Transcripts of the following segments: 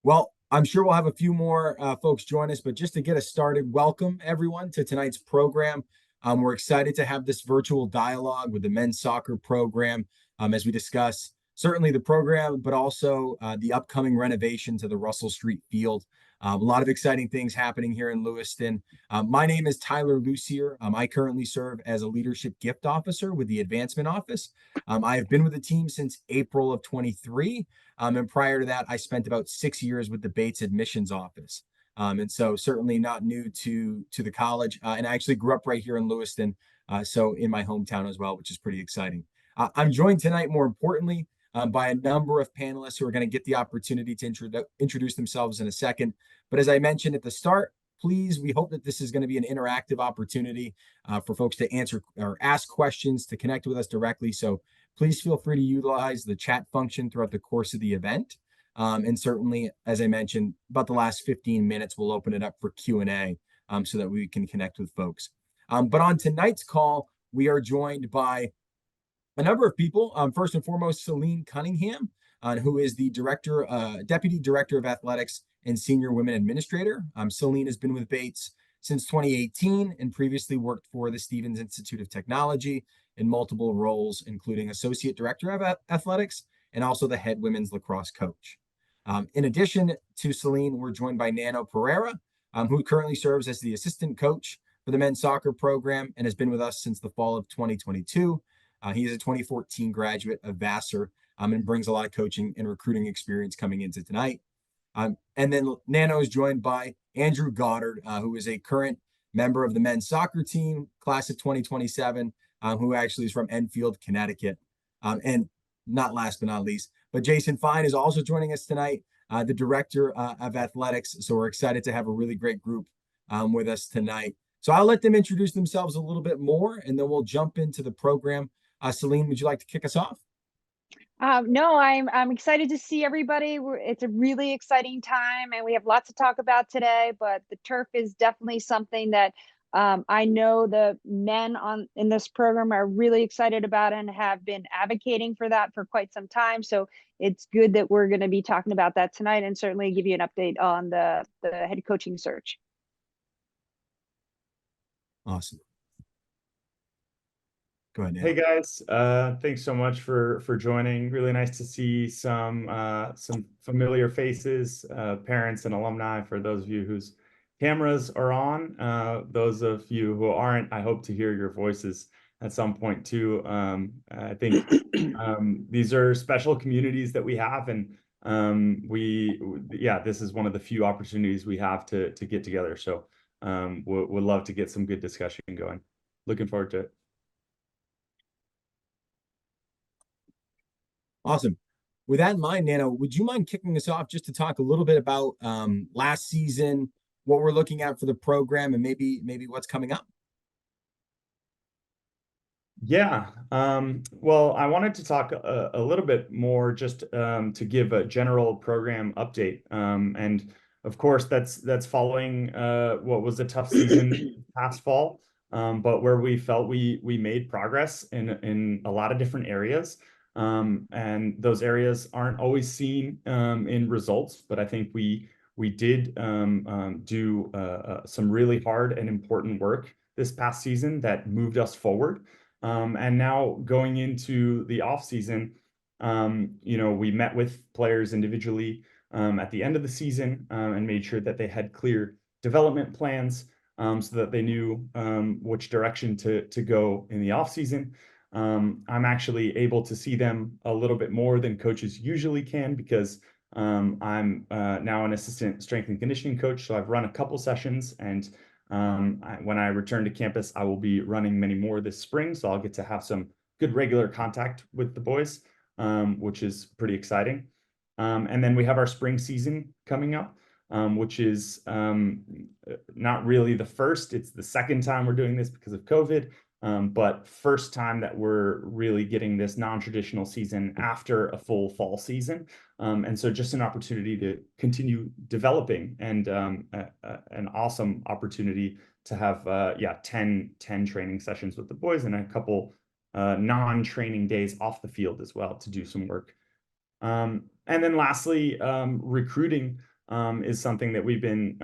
Well, I'm sure we'll have a few more folks join us, but just to get us started, welcome everyone to tonight's program. We're excited to have this virtual dialogue with the men's soccer program as we discuss certainly the program, but also the upcoming renovation to the Russell Street Field. A lot of exciting things happening here in Lewiston. My name is Tyler Lucier. I currently serve as a leadership gift officer with the advancement office. I have been with the team since April of 23. And prior to that, I spent about 6 years with the Bates admissions office. And so certainly not new to the college. And I actually grew up right here in Lewiston, so in my hometown as well, which is pretty exciting. I'm joined tonight, more importantly, by a number of panelists who are going to get the opportunity to introduce themselves in a second. But as I mentioned at the start, please, we hope that this is going to be an interactive opportunity for folks to answer or ask questions, to connect with us directly. So please feel free to utilize the chat function throughout the course of the event. And certainly, as I mentioned, about the last 15 minutes, we'll open it up for Q&A so that we can connect with folks. But on tonight's call, we are joined by a number of people. First and foremost, Celine Cunningham, who is the Deputy Director of Athletics and Senior Women Administrator. Celine has been with Bates since 2018 and previously worked for the Stevens Institute of Technology in multiple roles, including Associate Director of Athletics and also the head women's lacrosse coach. In addition to Celine, we're joined by Nano Pereira, who currently serves as the Assistant Coach for the men's soccer program and has been with us since the fall of 2022. He is a 2014 graduate of Vassar and brings a lot of coaching and recruiting experience coming into tonight. And then Nano is joined by Andrew Goddard, who is a current member of the men's soccer team, class of 2027, who actually is from Enfield, Connecticut. And not last but not least, but Jason Fine is also joining us tonight, the Director of Athletics. So we're excited to have a really great group with us tonight. So I'll let them introduce themselves a little bit more, and then we'll jump into the program. Celine, would you like to kick us off? No, I'm excited to see everybody. It's a really exciting time, and we have lots to talk about today. But the turf is definitely something that I know the men in this program are really excited about and have been advocating for that for quite some time. So it's good that we're going to be talking about that tonight, and certainly give you an update on the head coaching search. Awesome. Go ahead, Hey guys, thanks so much for joining. Really nice to see some familiar faces, parents and alumni. For those of you whose cameras are on, those of you who aren't, I hope to hear your voices at some point too. I think these are special communities that we have, and this is one of the few opportunities we have to get together. So we'd love to get some good discussion going. Looking forward to it. Awesome. With that in mind, Nano, would you mind kicking us off just to talk a little bit about last season, what we're looking at for the program, and maybe what's coming up? Yeah. Well, I wanted to talk a little bit more just to give a general program update. And of course, that's following what was a tough season past fall, but where we felt we made progress in a lot of different areas. And those areas aren't always seen in results, but I think we did do some really hard and important work this past season that moved us forward. And now going into the off season, we met with players individually at the end of the season and made sure that they had clear development plans so that they knew which direction to go in the off season. I'm actually able to see them a little bit more than coaches usually can because I'm now an assistant strength and conditioning coach. So I've run a couple sessions, and when I return to campus, I will be running many more this spring. So I'll get to have some good regular contact with the boys, which is pretty exciting. And then we have our spring season coming up, which is not really the first. It's the second time we're doing this because of COVID. But first time that we're really getting this non-traditional season after a full fall season. And so just an opportunity to continue developing, and an awesome opportunity to have 10 training sessions with the boys and a couple non-training days off the field as well to do some work. And then lastly, recruiting is something that we've been,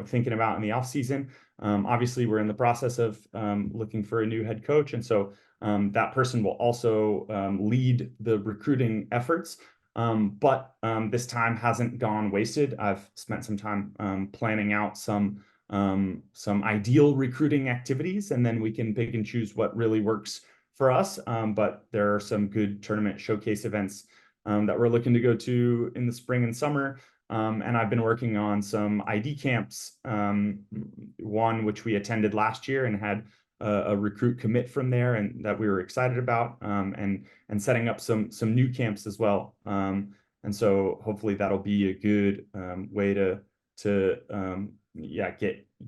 thinking about in the off season. Obviously, we're in the process of looking for a new head coach, and so that person will also lead the recruiting efforts. But this time hasn't gone wasted. I've spent some time planning out some ideal recruiting activities, and then we can pick and choose what really works for us. But there are some good tournament showcase events that we're looking to go to in the spring and summer. And I've been working on some ID camps, one which we attended last year and had a recruit commit from there, and that we were excited about, and setting up some new camps as well. And so hopefully that'll be a good way to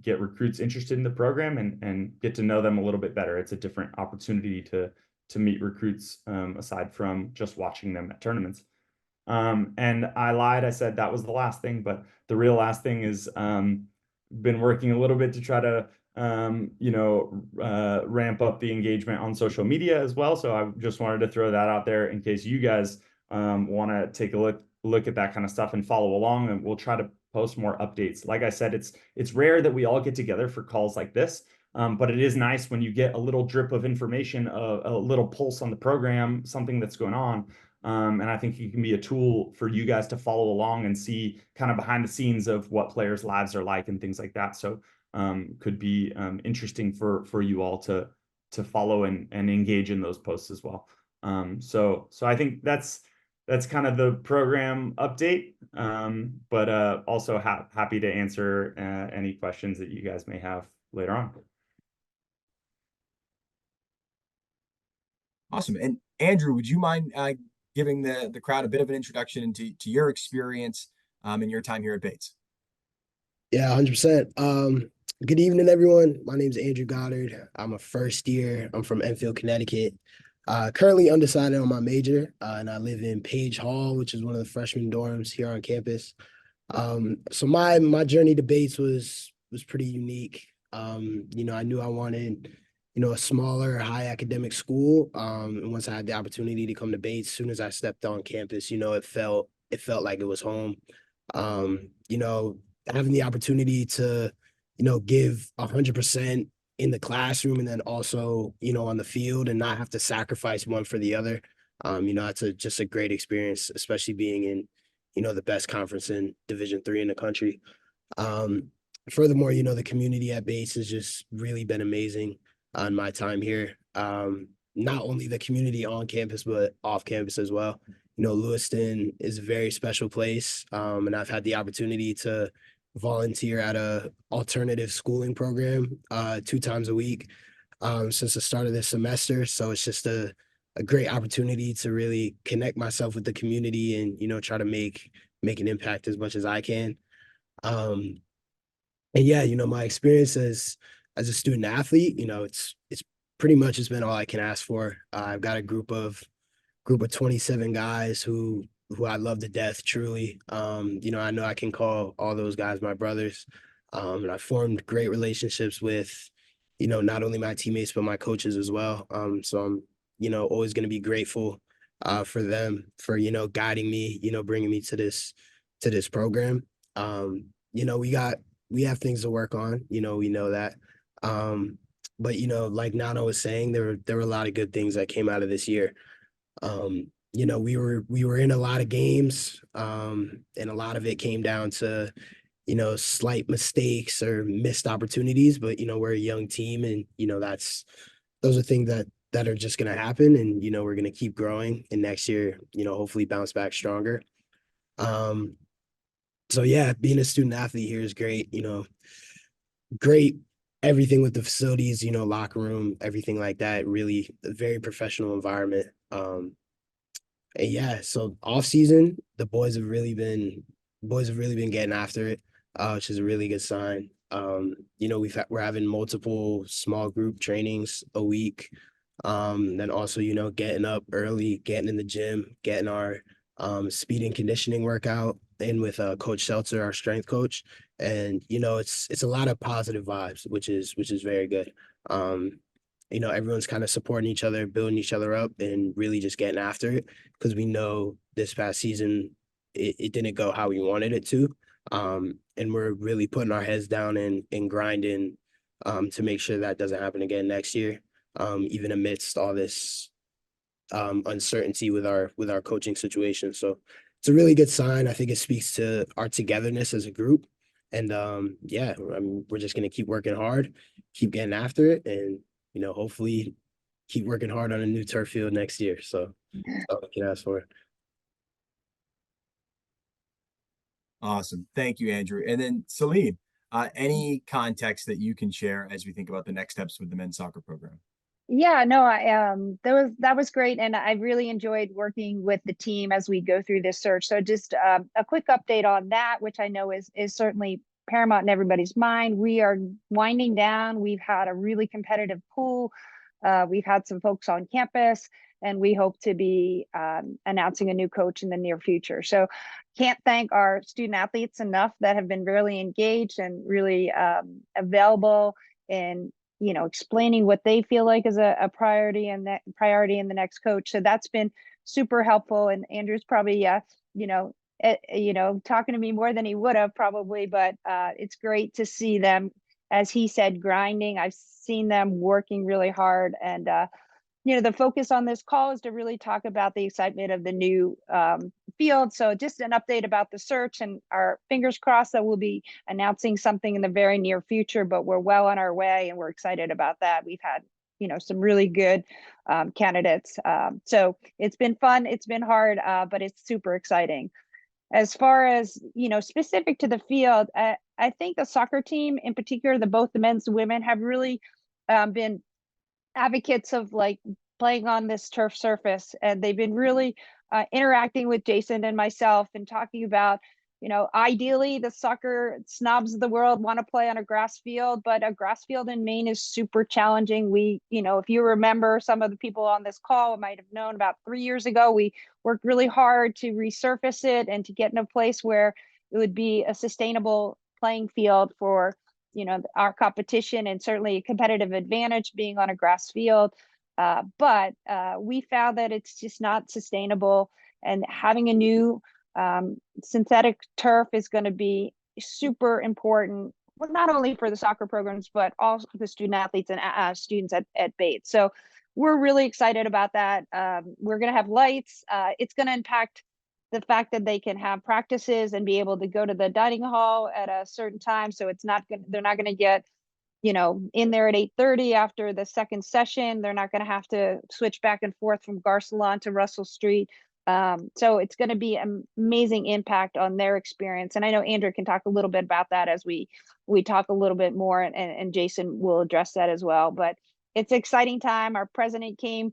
get recruits interested in the program and get to know them a little bit better. It's a different opportunity to meet recruits aside from just watching them at tournaments. And I lied. I said that was the last thing, but the real last thing is been working a little bit to try to ramp up the engagement on social media as well. So I just wanted to throw that out there in case you guys want to take a look at that kind of stuff and follow along, and we'll try to post more updates. Like I said, it's rare that we all get together for calls like this. But it is nice when you get a little drip of information, a little pulse on the program, something that's going on. And I think it can be a tool for you guys to follow along and see kind of behind the scenes of what players' lives are like and things like that. So could be interesting for you all to follow and engage in those posts as well. So I think that's kind of the program update. But also happy to answer any questions that you guys may have later on. Awesome. And Andrew, would you mind giving the crowd a bit of an introduction into your experience and your time here at Bates? Yeah, 100%. Good evening, everyone. My name is Andrew Goddard. I'm a first year. I'm from Enfield, Connecticut. Currently undecided on my major, and I live in Page Hall, which is one of the freshman dorms here on campus. So my journey to Bates was pretty unique. I knew I wanted, a smaller, high academic school. And once I had the opportunity to come to Bates, as soon as I stepped on campus, it felt like it was home. Having the opportunity to, give 100% in the classroom and then also, on the field and not have to sacrifice one for the other. That's just a great experience, especially being in, the best conference in Division III in the country. Furthermore, the community at Bates has just really been amazing on my time here. Not only the community on campus, but off campus as well. Lewiston is a very special place. And I've had the opportunity to volunteer at a alternative schooling program 2 times a week since the start of this semester. So it's just a great opportunity to really connect myself with the community and, try to make an impact as much as I can. And yeah, my experience as a student athlete, it's pretty much has been all I can ask for. I've got a group of 27 guys who I love to death, truly. I know I can call all those guys my brothers. And I formed great relationships with, not only my teammates, but my coaches as well. So I'm, always going to be grateful for them, for, guiding me, bringing me to this program. We have things to work on, we know that. But, like Nano was saying, there were a lot of good things that came out of this year. We were in a lot of games, and a lot of it came down to, slight mistakes or missed opportunities, but, we're a young team and, those are things that are just going to happen. And, we're going to keep growing and next year, hopefully bounce back stronger. So yeah, being a student athlete here is great, great everything with the facilities, locker room, everything like that, really a very professional environment. And yeah, so off season, the boys have really been getting after it, which is a really good sign. We're having multiple small group trainings a week. Then also, getting up early, getting in the gym, getting our speed and conditioning workout in with Coach Seltzer, our strength coach. And, it's a lot of positive vibes, which is very good. Everyone's kind of supporting each other, building each other up, and really just getting after it. Because we know this past season, it didn't go how we wanted it to. And we're really putting our heads down and grinding to make sure that doesn't happen again next year, even amidst all this uncertainty with our coaching situation. So it's a really good sign. I think it speaks to our togetherness as a group. And yeah, I mean, we're just gonna keep working hard, keep getting after it, and hopefully keep working hard on a new turf field next year. So that's all I can ask for. Awesome. Thank you, Andrew. And then Celine, any context that you can share as we think about the next steps with the men's soccer program? Yeah, no, that was great, and I really enjoyed working with the team as we go through this search. So just a quick update on that, which I know is certainly paramount in everybody's mind. We are winding down. We've had a really competitive pool. We've had some folks on campus, and we hope to be announcing a new coach in the near future. So can't thank our student athletes enough that have been really engaged and really available in explaining what they feel like is a priority and that priority in the next coach. So that's been super helpful. And Andrew's probably, talking to me more than he would have probably, but it's great to see them, as he said, grinding. I've seen them working really hard. And, the focus on this call is to really talk about the excitement of the new field. So just an update about the search, and our fingers crossed that we'll be announcing something in the very near future, but we're well on our way and we're excited about that. We've had, some really good candidates. So it's been fun. It's been hard, but it's super exciting. As far as, specific to the field, I think the soccer team in particular, both the men's and women, have really been advocates of like playing on this turf surface, and they've been really interacting with Jason and myself and talking about, ideally the soccer snobs of the world want to play on a grass field, but a grass field in Maine is super challenging. We, if you remember, some of the people on this call might have known about 3 years ago, we worked really hard to resurface it and to get in a place where it would be a sustainable playing field for our competition, and certainly a competitive advantage being on a grass field. But we found that it's just not sustainable, and having a new synthetic turf is going to be super important, well, not only for the soccer programs, but also the student athletes and students at Bates. So we're really excited about that. We're going to have lights. It's going to impact the fact that they can have practices and be able to go to the dining hall at a certain time. So they're not going to get, in there at 8:30 after the second session. They're not going to have to switch back and forth from Garcelon to Russell Street. So it's going to be an amazing impact on their experience. And I know Andrew can talk a little bit about that as we talk a little bit more, and Jason will address that as well. But it's an exciting time. Our president came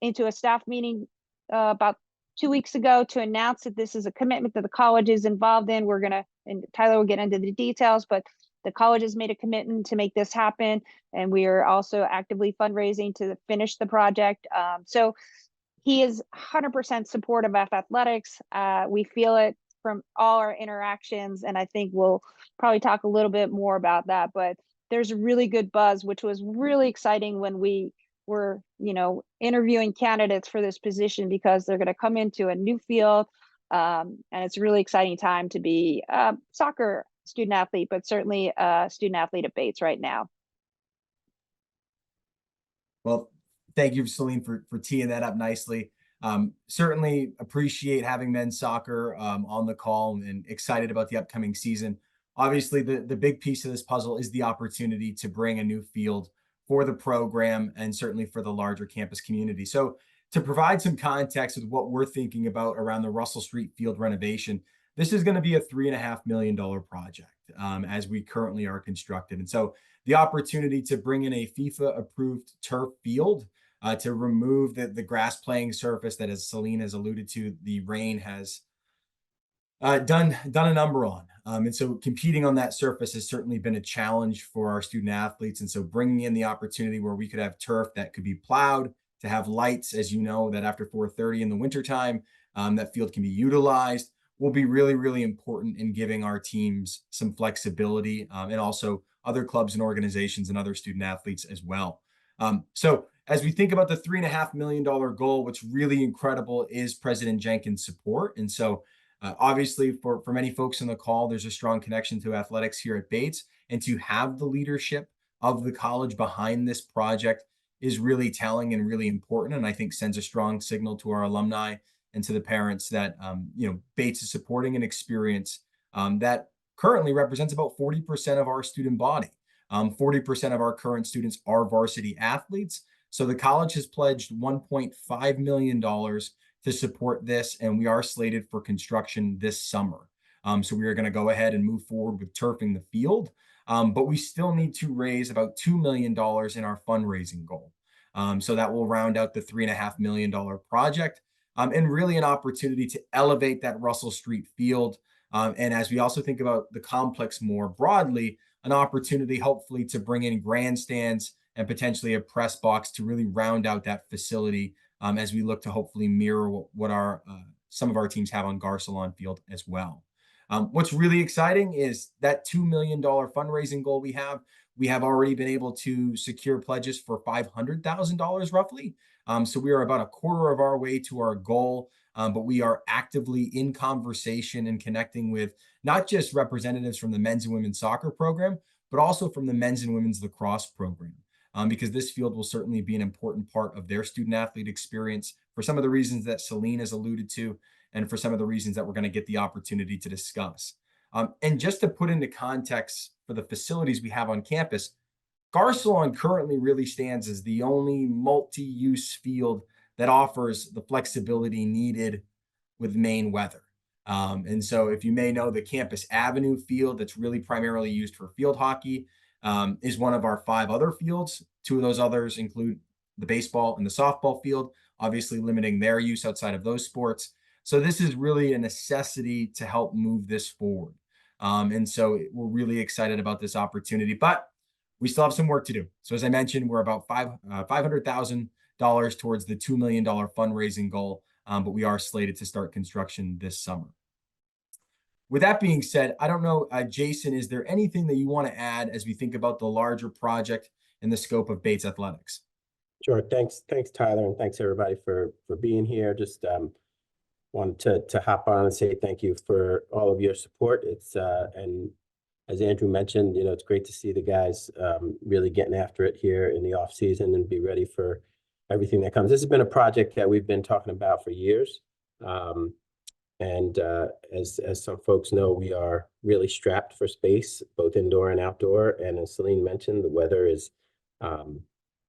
into a staff meeting about 2 weeks ago to announce that this is a commitment that the college is involved in. And Tyler will get into the details, but the college has made a commitment to make this happen. And we are also actively fundraising to finish the project. So he is 100% supportive of athletics. We feel it from all our interactions. And I think we'll probably talk a little bit more about that, but there's a really good buzz, which was really exciting when we were, interviewing candidates for this position, because they're going to come into a new field. And it's a really exciting time to be a soccer student athlete, but certainly a student athlete at Bates right now. Well, thank you, Celine, for teeing that up nicely. Certainly appreciate having men's soccer on the call, and excited about the upcoming season. Obviously, the big piece of this puzzle is the opportunity to bring a new field for the program, and certainly for the larger campus community. So to provide some context with what we're thinking about around the Russell Street Field renovation, this is going to be a $3.5 million project as we currently are constructed. And so the opportunity to bring in a FIFA approved turf field to remove the grass playing surface that, as Celine has alluded to, the rain has done a number on. And so competing on that surface has certainly been a challenge for our student athletes. And so bringing in the opportunity where we could have turf that could be plowed, to have lights, as you know, that after 4:30 in the wintertime, that field can be utilized, will be really, really important in giving our teams some flexibility, and also other clubs and organizations and other student athletes as well. So as we think about the $3.5 million goal, what's really incredible is President Jenkins' support. And so Obviously, for many folks on the call, there's a strong connection to athletics here at Bates, and to have the leadership of the college behind this project is really telling and really important, and I think sends a strong signal to our alumni and to the parents that Bates is supporting an experience that currently represents about 40% of our student body. 40% of our current students are varsity athletes. So the college has pledged $1.5 million to support this, and we are slated for construction this summer. So we are going to go ahead and move forward with turfing the field, but we still need to raise about $2 million in our fundraising goal. So that will round out the $3.5 million project, and really an opportunity to elevate that Russell Street Field. And as we also think about the complex more broadly, an opportunity hopefully to bring in grandstands and potentially a press box to really round out that facility as we look to hopefully mirror what our some of our teams have on Garcelon Field as well. What's really exciting is that $2 million fundraising goal we have. We have already been able to secure pledges for $500,000 roughly. So we are about a quarter of our way to our goal, but we are actively in conversation and connecting with not just representatives from the men's and women's soccer program, but also from the men's and women's lacrosse program, because this field will certainly be an important part of their student athlete experience for some of the reasons that Celine has alluded to, and for some of the reasons that we're going to get the opportunity to discuss. And just to put into context for the facilities we have on campus, Garcelon currently really stands as the only multi-use field that offers the flexibility needed with Maine weather. And so if you may know, the Campus Avenue field that's really primarily used for field hockey is one of our 5 other fields. 2 of those others include the baseball and the softball field, obviously limiting their use outside of those sports. So this is really a necessity to help move this forward. And so we're really excited about this opportunity, but we still have some work to do. So as I mentioned, we're about $500,000 towards the $2 million fundraising goal, but we are slated to start construction this summer. With that being said, I don't know, Jason, is there anything that you want to add as we think about the larger project and the scope of Bates Athletics? Sure. Thanks, Tyler, and thanks everybody for being here. Just wanted to hop on and say thank you for all of your support. It's and as Andrew mentioned, it's great to see the guys really getting after it here in the off season and be ready for everything that comes. This has been a project that we've been talking about for years. And as some folks know, we are really strapped for space, both indoor and outdoor. And as Celine mentioned, the weather is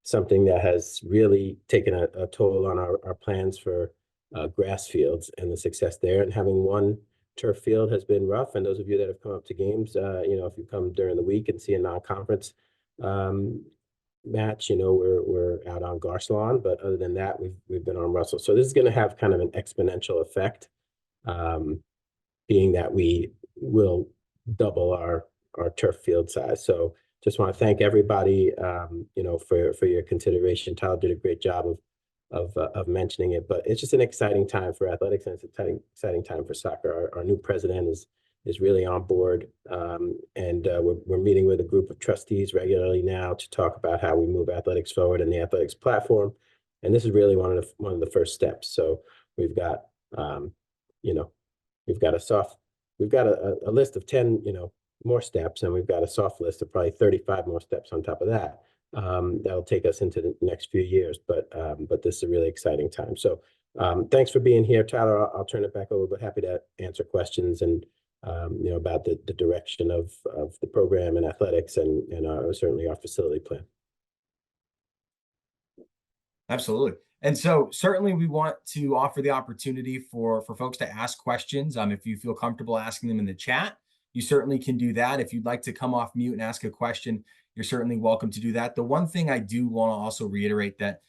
something that has really taken a toll on our plans for grass fields and the success there. And having one turf field has been rough. And those of you that have come up to games, if you come during the week and see a non-conference match, we're out on Garcelon. But other than that, we've been on Russell. So this is going to have kind of an exponential effect, being that we will double our turf field size. So just want to thank everybody, for your consideration. Tyler did a great job of mentioning it, but it's just an exciting time for athletics, and it's an exciting time for soccer. Our new president is really on board, and we're meeting with a group of trustees regularly now to talk about how we move athletics forward and the athletics platform. And this is really one of the first steps. So we've got we've got a list of 10 more steps, and we've got a soft list of probably 35 more steps on top of that. That'll take us into the next few years, but this is a really exciting time. So thanks for being here, Tyler. I'll turn it back over, but happy to answer questions and about the direction of the program and athletics and certainly our facility plan. Absolutely. And so certainly we want to offer the opportunity for folks to ask questions. If you feel comfortable asking them in the chat, you certainly can do that. If you'd like to come off mute and ask a question, you're certainly welcome to do that. The one thing I do want to also reiterate that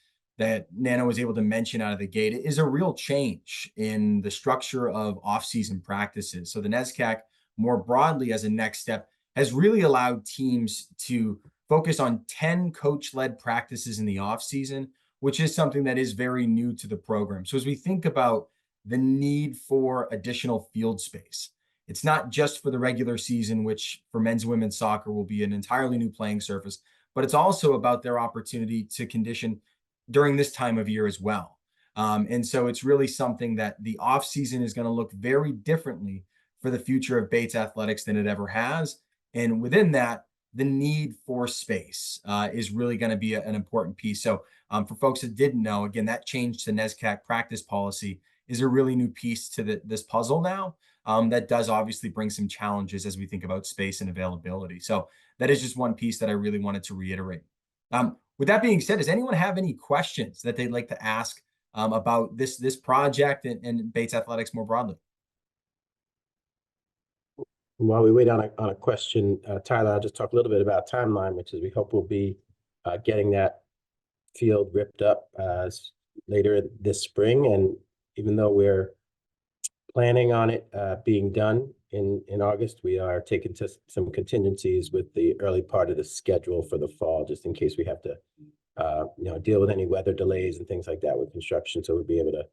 Nana was able to mention out of the gate is a real change in the structure of off-season practices. So the NESCAC, more broadly as a next step, has really allowed teams to focus on 10 coach-led practices in the off-season, which is something that is very new to the program. So as we think about the need for additional field space, it's not just for the regular season, which for men's and women's soccer will be an entirely new playing surface, but it's also about their opportunity to condition during this time of year as well. And so it's really something that the off season is going to look very differently for the future of Bates athletics than it ever has. And within that, the need for space is really going to be an important piece. So for folks that didn't know, again, that change to NESCAC practice policy is a really new piece to this puzzle now. That does obviously bring some challenges as we think about space and availability. So that is just one piece that I really wanted to reiterate. With that being said, does anyone have any questions that they'd like to ask about this project and Bates athletics more broadly? While we wait on a question, Tyler, I'll just talk a little bit about timeline, which is we hope we'll be getting that field ripped up later this spring. And even though we're planning on it being done in August, we are taking to some contingencies with the early part of the schedule for the fall, just in case we have to deal with any weather delays and things like that with construction. So we'll be able to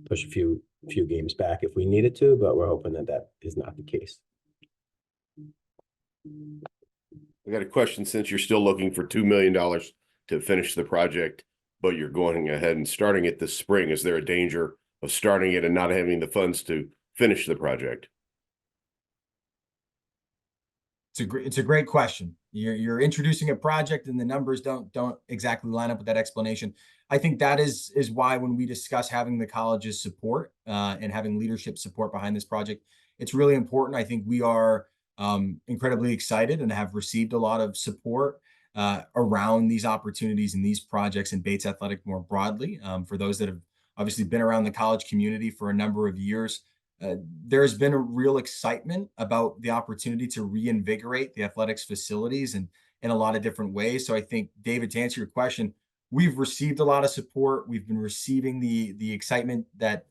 push a few games back if we needed to, but we're hoping that that is not the case. I got a question. Since you're still looking for $2 million to finish the project, but you're going ahead and starting it this spring, is there a danger of starting it and not having the funds to finish the project? It's a great question. You're introducing a project and the numbers don't exactly line up with that explanation. I think that is why when we discuss having the college's support and having leadership support behind this project, it's really important. I think we are incredibly excited and have received a lot of support around these opportunities and these projects in Bates Athletic more broadly. For those that have obviously been around the college community for a number of years, there's been a real excitement about the opportunity to reinvigorate the athletics facilities and in a lot of different ways. So I think, David, to answer your question, we've received a lot of support. We've been receiving the excitement that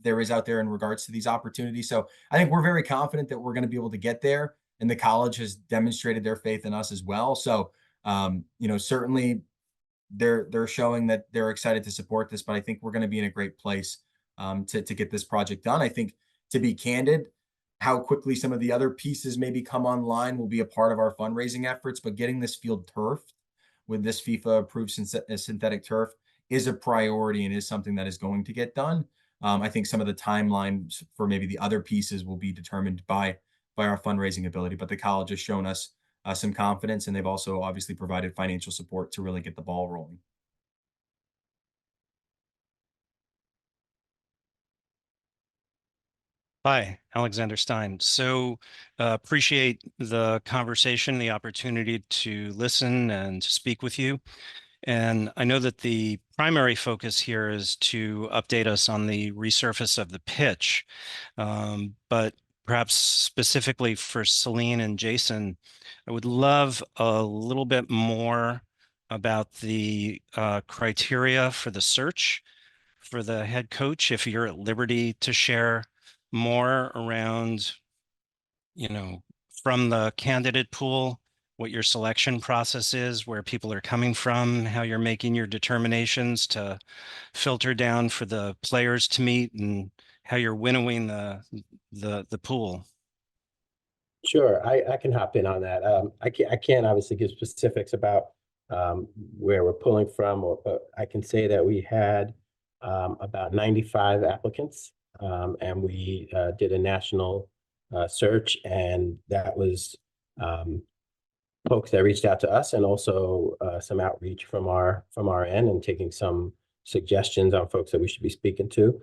there is out there in regards to these opportunities. So I think we're very confident that we're going to be able to get there, and the college has demonstrated their faith in us as well. So, certainly they're showing that they're excited to support this, but I think we're going to be in a great place to get this project done. I think, to be candid, how quickly some of the other pieces maybe come online will be a part of our fundraising efforts, but getting this field turfed with this FIFA approved synthetic turf is a priority and is something that is going to get done. I think some of the timelines for maybe the other pieces will be determined by our fundraising ability, but the college has shown us some confidence, and they've also obviously provided financial support to really get the ball rolling. Hi, Alexander Stein. So appreciate the conversation, the opportunity to listen and to speak with you. And I know that the primary focus here is to update us on the resurface of the pitch, but perhaps specifically for Celine and Jason, I would love a little bit more about the criteria for the search for the head coach, if you're at liberty to share more around, from the candidate pool, what your selection process is, where people are coming from, how you're making your determinations to filter down for the players to meet, and how you're winnowing the pool. Sure, I can hop in on that. I can't obviously give specifics about where we're pulling from, but I can say that we had about 95 applicants, and we did a national search, and that was folks that reached out to us, and also some outreach from our end, and taking some suggestions on folks that we should be speaking to.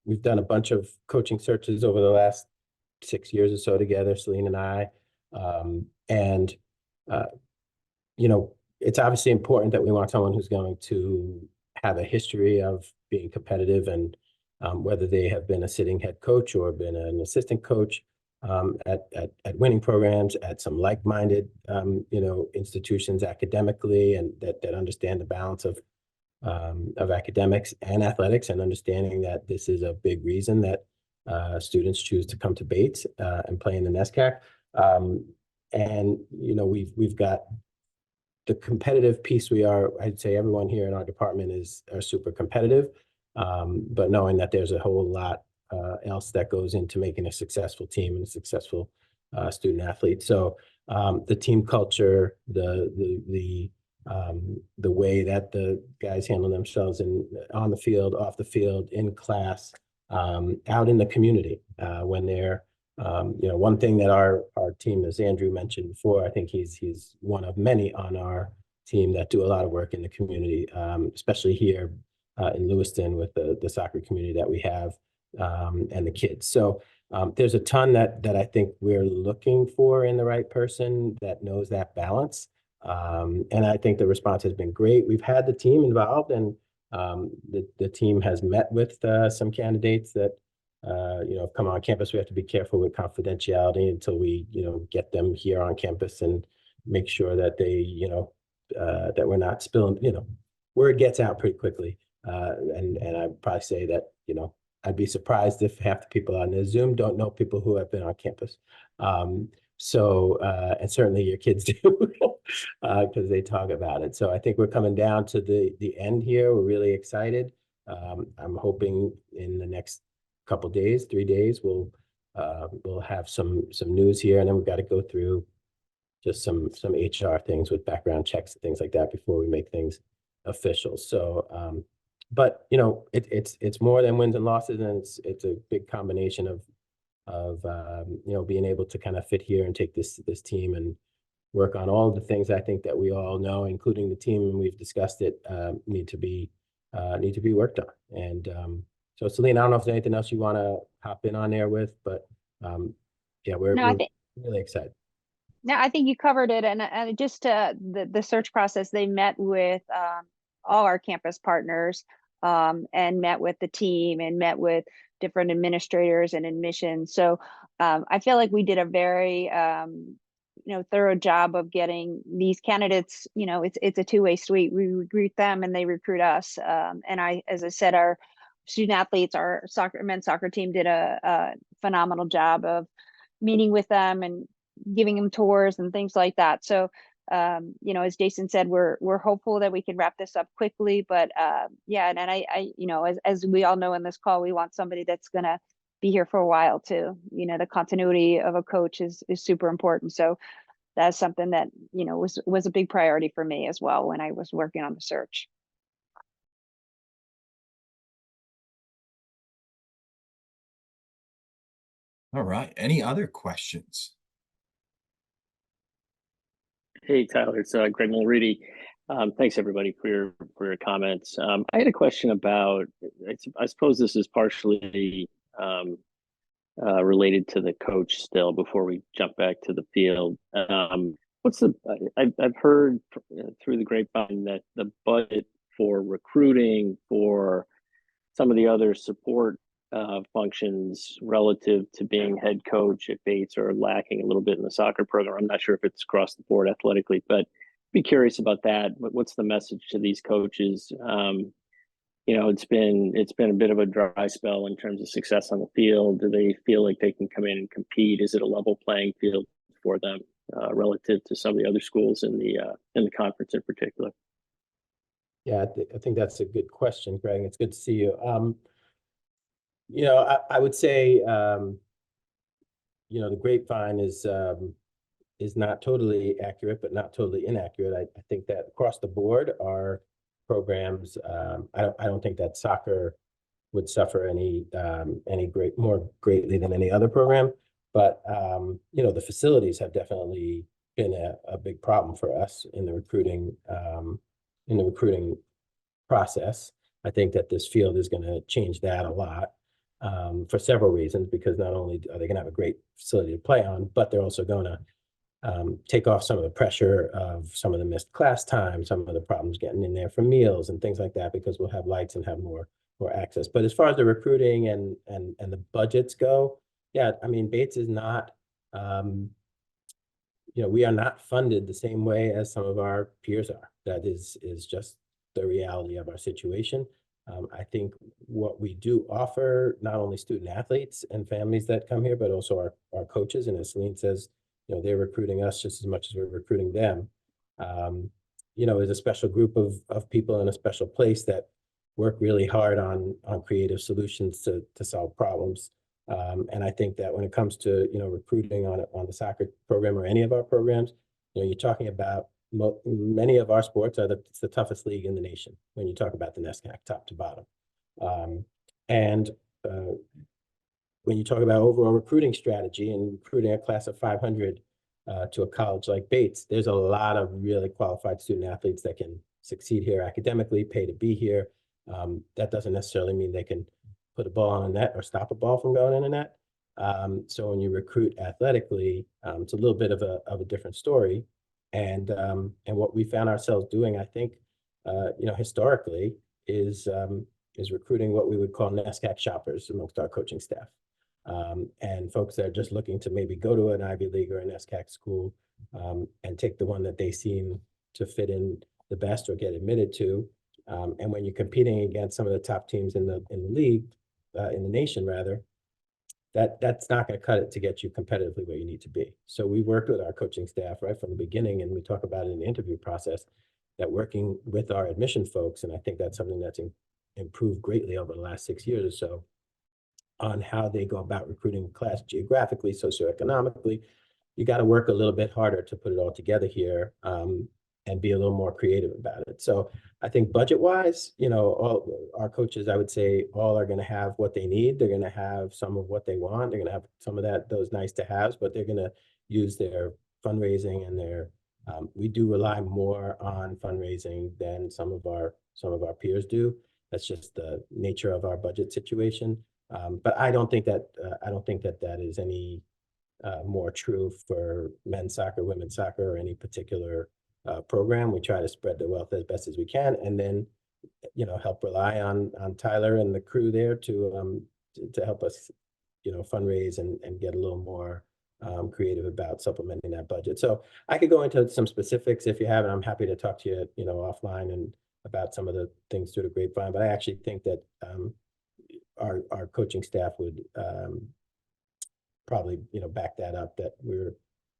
We've done a bunch of coaching searches over the last 6 years or so together, Celine and I, it's obviously important that we want someone who's going to have a history of being competitive, and whether they have been a sitting head coach or been an assistant coach at winning programs, at some like-minded institutions academically, and that understand the balance of academics and athletics, and understanding that this is a big reason that students choose to come to Bates and play in the NESCAC. We've got the competitive piece. I'd say everyone here in our department are super competitive, but knowing that there's a whole lot else that goes into making a successful team and a successful student athlete. So the team culture, the the way that the guys handle themselves on the field, off the field, in class, out in the community when they're, one thing that our team, as Andrew mentioned before, I think he's one of many on our team that do a lot of work in the community, especially here in Lewiston with the soccer community that we have and the kids. So there's a ton that I think we're looking for in the right person that knows that balance. And I think the response has been great. We've had the team involved, and the team has met with some candidates that have come on campus. We have to be careful with confidentiality until we get them here on campus and make sure that they that we're not spilling. Word gets out pretty quickly, and I'd probably say that I'd be surprised if half the people on the Zoom don't know people who have been on campus. So, and certainly your kids do, because they talk about it. So I think we're coming down to the end here. We're really excited. I'm hoping in the next couple days, 3 days, we'll have some news here, and then we've got to go through just some HR things with background checks and things like that before we make things official. So, but it's more than wins and losses, and it's a big combination of being able to kind of fit here and take this team and work on all of the things I think that we all know, including the team, and we've discussed it, need to be worked on. And so Celine, I don't know if there's anything else you want to hop in on there with, but yeah, we're really excited. No, I think you covered it. And just the search process, they met with all our campus partners and met with the team and met with different administrators and admissions. So I feel like we did a very thorough job of getting these candidates. It's a two-way street. We recruit them and they recruit us. And as I said, our student athletes, our men's soccer team did a phenomenal job of meeting with them and giving them tours and things like that. So as Jason said, we're hopeful that we can wrap this up quickly, but yeah. And I as we all know in this call, we want somebody that's going to be here for a while too. The continuity of a coach is super important. So that's something that, was a big priority for me as well when I was working on the search. All right. Any other questions? Hey, Tyler, it's Greg Mulready. Thanks everybody for your comments. I had a question about, I suppose this is partially related to the coach still before we jump back to the field. I've heard through the grapevine that the budget for recruiting, for some of the other support functions relative to being head coach at Bates are lacking a little bit in the soccer program. I'm not sure if it's across the board athletically, but be curious about that. What's the message to these coaches? It's been a bit of a dry spell in terms of success on the field. Do they feel like they can come in and compete? Is it a level playing field for them relative to some of the other schools in the conference in particular? Yeah, I think that's a good question, Greg. It's good to see you. I would say, the grapevine is not totally accurate, but not totally inaccurate. I think that across the board, our programs, I don't think that soccer would suffer any more greatly than any other program. But the facilities have definitely been a big problem for us in the recruiting process. I think that this field is going to change that a lot. For several reasons, because not only are they going to have a great facility to play on, but they're also going to take off some of the pressure of some of the missed class time, some of the problems getting in there for meals and things like that, because we'll have lights and have more access. But as far as the recruiting and the budgets go, yeah, I mean, Bates is not, we are not funded the same way as some of our peers are. That is just the reality of our situation. I think what we do offer not only student athletes and families that come here, but also our coaches. And as Celine says, they're recruiting us just as much as we're recruiting them. Is a special group of people in a special place that work really hard on creative solutions to solve problems. And I think that when it comes to recruiting on the soccer program or any of our programs, you're talking about many of our sports it's the toughest league in the nation when you talk about the NESCAC top to bottom. And when you talk about overall recruiting strategy and recruiting a class of 500 to a college like Bates, there's a lot of really qualified student athletes that can succeed here academically, pay to be here. That doesn't necessarily mean they can put a ball on a net or stop a ball from going in a net. So when you recruit athletically, it's a little bit of a different story. And what we found ourselves doing, I think, historically, is recruiting what we would call NESCAC shoppers amongst our coaching staff, and folks that are just looking to maybe go to an Ivy League or an NESCAC school, and take the one that they seem to fit in the best or get admitted to. And when you're competing against some of the top teams in the league, in the nation rather, that's not going to cut it to get you competitively where you need to be. So we worked with our coaching staff right from the beginning, and we talk about it in the interview process, that working with our admission folks, and I think that's something that's improved greatly over the last 6 years or so, on how they go about recruiting class geographically, socioeconomically. You got to work a little bit harder to put it all together here, and be a little more creative about it. So I think budget-wise, all our coaches, I would say, all are going to have what they need. They're going to have some of what they want. They're going to have some of those nice to haves, but they're going to use their fundraising and their. We do rely more on fundraising than some of our peers do. That's just the nature of our budget situation. But I don't think that that is any more true for men's soccer, women's soccer, or any particular program. We try to spread the wealth as best as we can, and then help rely on Tyler and the crew there to help us fundraise and get a little more creative about supplementing that budget. So I could go into some specifics if you have, and I'm happy to talk to you offline and about some of the things through the grapevine. But I actually think that our coaching staff would probably back that up, that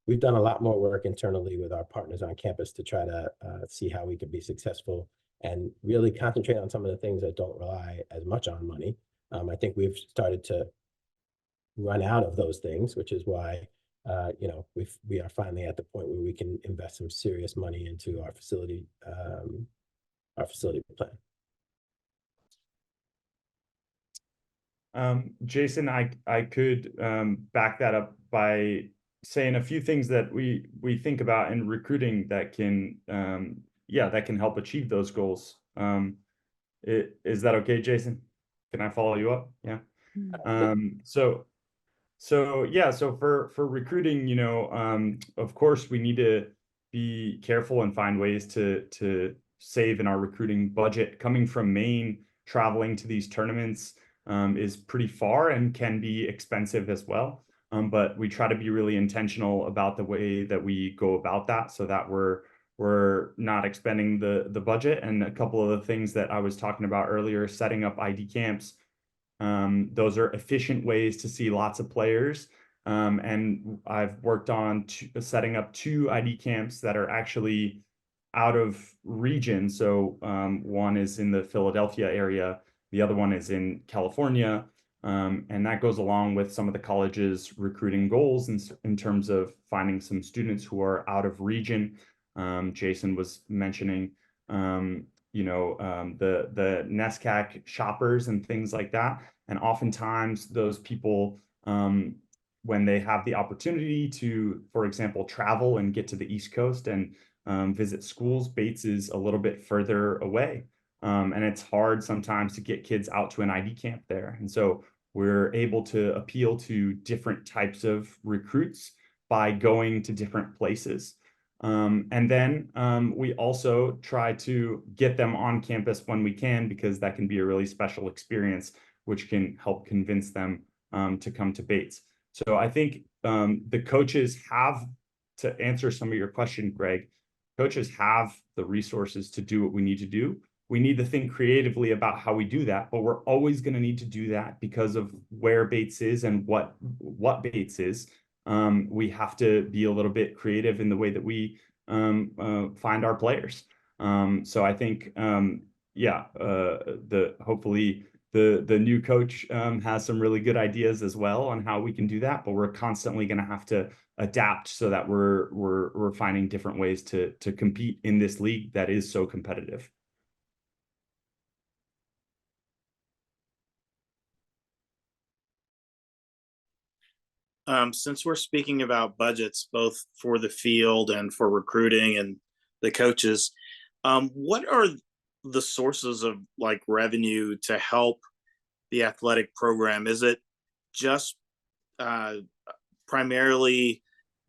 we've done a lot more work internally with our partners on campus to try to see how we could be successful and really concentrate on some of the things that don't rely as much on money. I think we've started to run out of those things, which is why we are finally at the point where we can invest some serious money into our facility plan. Jason, I could back that up by saying a few things that we think about in recruiting that can help achieve those goals. Is that okay, Jason? Can I follow you up? Yeah. So for recruiting, of course we need to be careful and find ways to save in our recruiting budget. Coming from Maine, traveling to these tournaments is pretty far and can be expensive as well. But we try to be really intentional about the way that we go about that, so that we're not expending the budget. And a couple of the things that I was talking about earlier, setting up ID camps, those are efficient ways to see lots of players. And I've worked on setting up 2 ID camps that are actually out of region. So one is in the Philadelphia area, the other one is in California. And that goes along with some of the college's recruiting goals in terms of finding some students who are out of region. Jason was mentioning, the NESCAC shoppers and things like that. And oftentimes those people, when they have the opportunity to, for example, travel and get to the East Coast and visit schools, Bates is a little bit further away. And it's hard sometimes to get kids out to an ID camp there. And so we're able to appeal to different types of recruits by going to different places. And then we also try to get them on campus when we can, because that can be a really special experience, which can help convince them to come to Bates. So I think the coaches have, to answer some of your question, Greg, coaches have the resources to do what we need to do. We need to think creatively about how we do that, but we're always going to need to do that because of where Bates is and what Bates is. We have to be a little bit creative in the way that we find our players. So I think, hopefully the new coach has some really good ideas as well on how we can do that, but we're constantly going to have to adapt so that we're finding different ways to compete in this league that is so competitive. Since we're speaking about budgets, both for the field and for recruiting and the coaches, what are the sources of like revenue to help the athletic program? Is it just primarily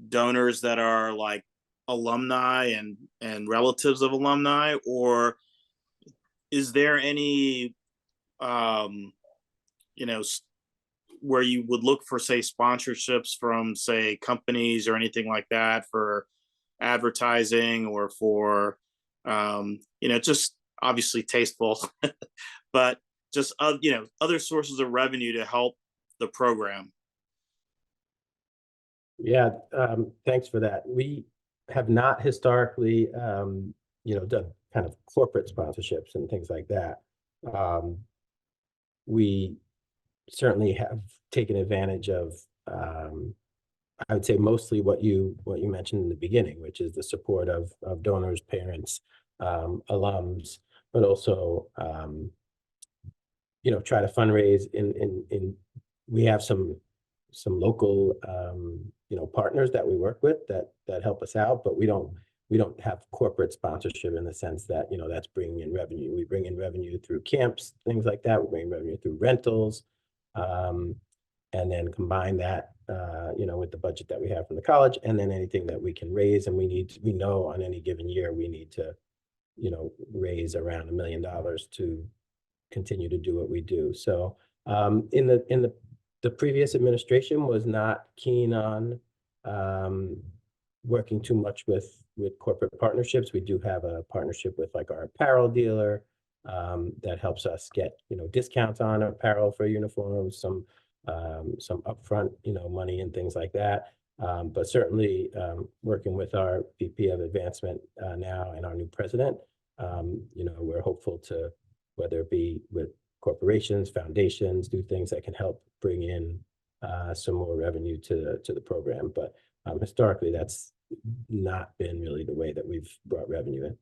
donors that are like alumni and relatives of alumni, or is there any where you would look for, say, sponsorships from, say, companies or anything like that for advertising, or for just obviously tasteful but just other sources of revenue to help the program? Yeah, thanks for that. We have not historically, done kind of corporate sponsorships and things like that. We certainly have taken advantage of, I would say mostly what you mentioned in the beginning, which is the support of donors, parents, alums, but also, try to fundraise in we have some local, partners that we work with that help us out, but we don't have corporate sponsorship in the sense that, that's bringing in revenue. We bring in revenue through camps, things like that. We bring revenue through rentals, and then combine that, with the budget that we have from the college, and then anything that we can raise. And we know on any given year, we need to, raise around $1 million to continue to do what we do. So, in the previous administration was not keen on, working too much with corporate partnerships. We do have a partnership with like our apparel dealer, that helps us get, discounts on apparel for uniforms, some upfront, money and things like that. But certainly, working with our VP of advancement now and our new president, we're hopeful to, whether it be with corporations, foundations, do things that can help bring in some more revenue to the program. But historically, that's not been really the way that we've brought revenue in.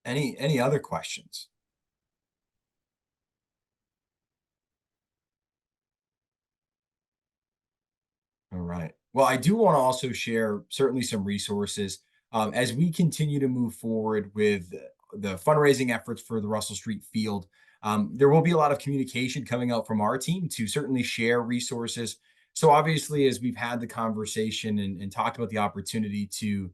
Any other questions? All right. Well, I do want to also share certainly some resources as we continue to move forward with the fundraising efforts for the Russell Street Field. There will be a lot of communication coming out from our team to certainly share resources. So obviously, as we've had the conversation and talked about the opportunity to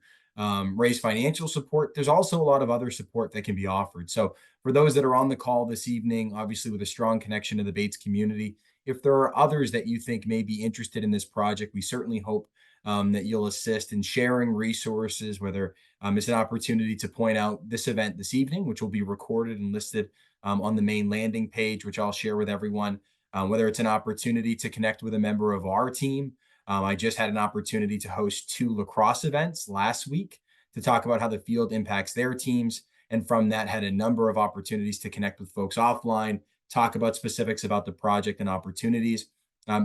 raise financial support, there's also a lot of other support that can be offered. So for those that are on the call this evening, obviously with a strong connection to the Bates community, if there are others that you think may be interested in this project, we certainly hope that you'll assist in sharing resources, whether it's an opportunity to point out this event this evening, which will be recorded and listed on the main landing page, which I'll share with everyone, whether it's an opportunity to connect with a member of our team. I just had an opportunity to host 2 lacrosse events last week to talk about how the field impacts their teams. And from that, had a number of opportunities to connect with folks offline, talk about specifics about the project and opportunities.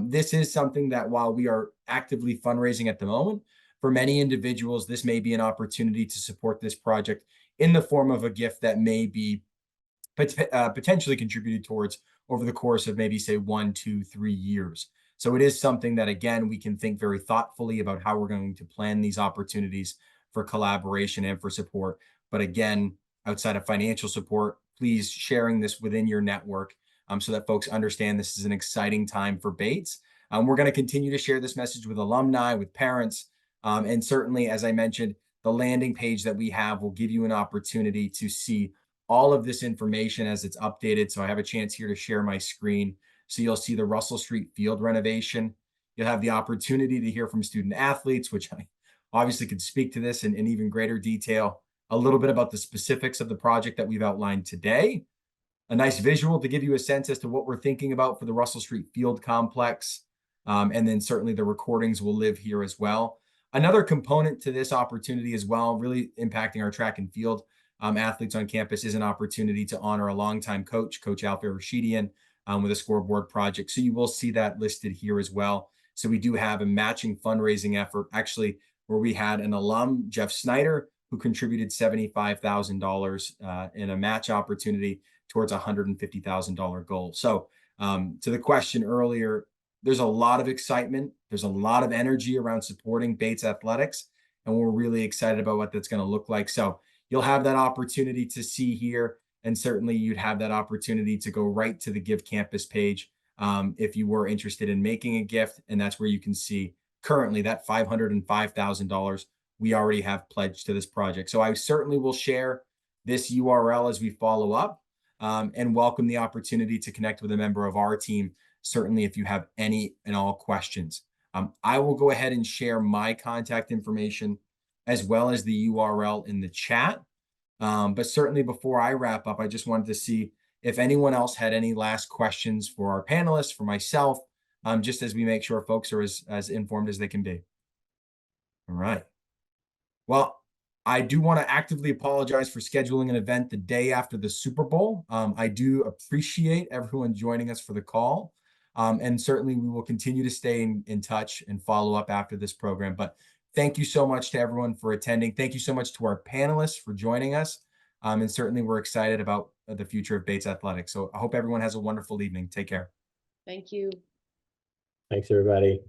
This is something that, while we are actively fundraising at the moment, for many individuals, this may be an opportunity to support this project in the form of a gift that may be potentially contributed towards over the course of maybe, say, 1, 2, 3 years. So it is something that, again, we can think very thoughtfully about how we're going to plan these opportunities for collaboration and for support. But again, outside of financial support, please sharing this within your network so that folks understand this is an exciting time for Bates. We're going to continue to share this message with alumni, with parents, and certainly, as I mentioned, the landing page that we have will give you an opportunity to see all of this information as it's updated. So I have a chance here to share my screen. So you'll see the Russell Street Field Renovation. You'll have the opportunity to hear from student athletes, which I obviously could speak to this in even greater detail, a little bit about the specifics of the project that we've outlined today, a nice visual to give you a sense as to what we're thinking about for the Russell Street Field complex. And then certainly the recordings will live here as well. Another component to this opportunity as well, really impacting our track and field athletes on campus, is an opportunity to honor a longtime coach, Coach Alfie Rashidian, with a scoreboard project. So you will see that listed here as well. So we do have a matching fundraising effort, actually, where we had an alum, Jeff Snyder, who contributed $75,000 in a match opportunity towards a $150,000 goal. So to the question earlier, there's a lot of excitement. There's a lot of energy around supporting Bates Athletics, and we're really excited about what that's going to look like. So you'll have that opportunity to see here, and certainly you'd have that opportunity to go right to the Give Campus page if you were interested in making a gift, and that's where you can see currently that $505,000 we already have pledged to this project. So I certainly will share this URL as we follow up, and welcome the opportunity to connect with a member of our team, certainly if you have any and all questions. I will go ahead and share my contact information as well as the URL in the chat. But certainly before I wrap up, I just wanted to see if anyone else had any last questions for our panelists, for myself, just as we make sure folks are as informed as they can be. All right. Well, I do want to actively apologize for scheduling an event the day after the Super Bowl. I do appreciate everyone joining us for the call. And certainly we will continue to stay in touch and follow up after this program. But thank you so much to everyone for attending. Thank you so much to our panelists for joining us. And certainly we're excited about the future of Bates Athletics. So I hope everyone has a wonderful evening. Take care. Thank you. Thanks, everybody.